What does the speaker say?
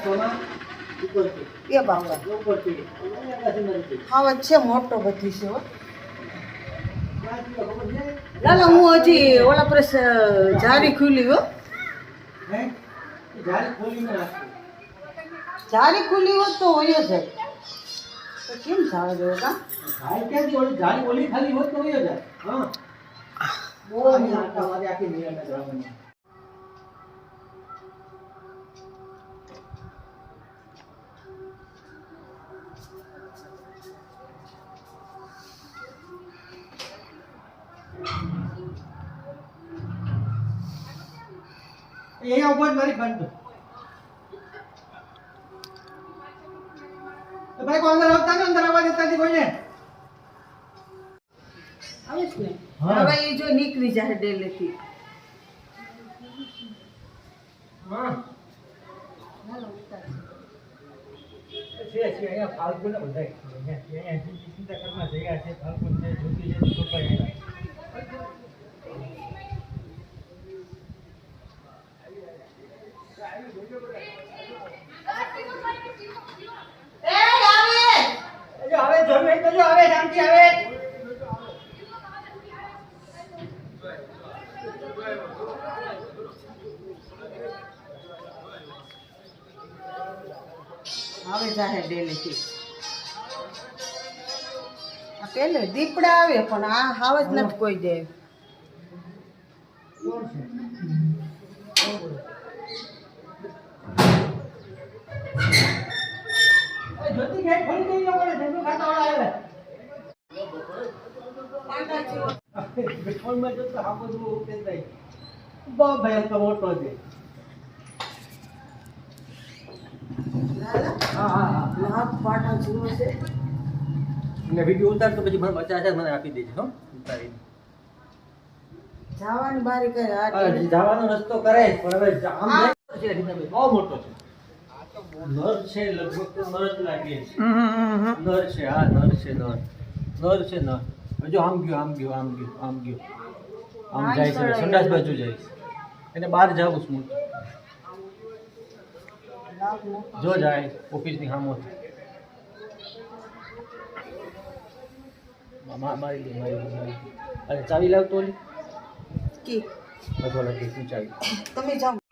એ બાપા હા છે મોટો બધી છે હો લાલા હું હજી ઓલા પર જારી ખુલી હો જારી ખુલી હોત તો હોય જ તો કેમ જાવે દેવો કા જારી ઓલી ખાલી હોત તો હોય જ હા બહુ નાટા મારી આખી નિયમ જવાનું અહીંયા ઉપર મારી બંધ તો ભાઈ કોઈ અંદર આવતા ને અંદર આવવા દેતા નથી કોઈને આવે છે ને હવે એ જો નીકળી જાય ડેલેથી હા છે અહીંયા ફાલ્ગુ ને બધાય અહીંયા ચિંતા કરના જગ્યા છે ફાલ્ગુ છે જ્યોતિ છે છોકરા આવે જોવે તો જો આવે શાંતિ આવે આવે જાહે ડેલેથી આ પેલે દીપડા આવે પણ આ હાવ જ નથી કોઈ દે કોણ છે જ્યોતિ ગેટ ખોલી દઈ લોકો ને જંગલ ખાતા વાળા આવે બિટકોઈન માં જો તો આ બધું ઉકેલ થાય બહુ ભયંકર મોટો છે હા હા હા લાખ પાટા જીવો છે ને વિડિયો ઉતાર તો પછી મને 50,000 મને આપી દેજો હો ઉતારી જવાની બારી કરે આ જવાનો રસ્તો કરે પણ હવે આમ છે રીતના બહુ મોટો છે નર છે લગભગ તો નર જ લાગે છે નર છે હા નર છે નર છે નર જો આમ ગયો આમ ગયો આમ ગયો આમ ગયો આમ જાય છે સંડાસ બાજુ જાય છે એને બહાર જાવું છું જો જાય ઓફિસ ની સામે મારી અરે ચાવી લાવતો ઓલી કી બધો લખી શું ચાવી તમે જાઓ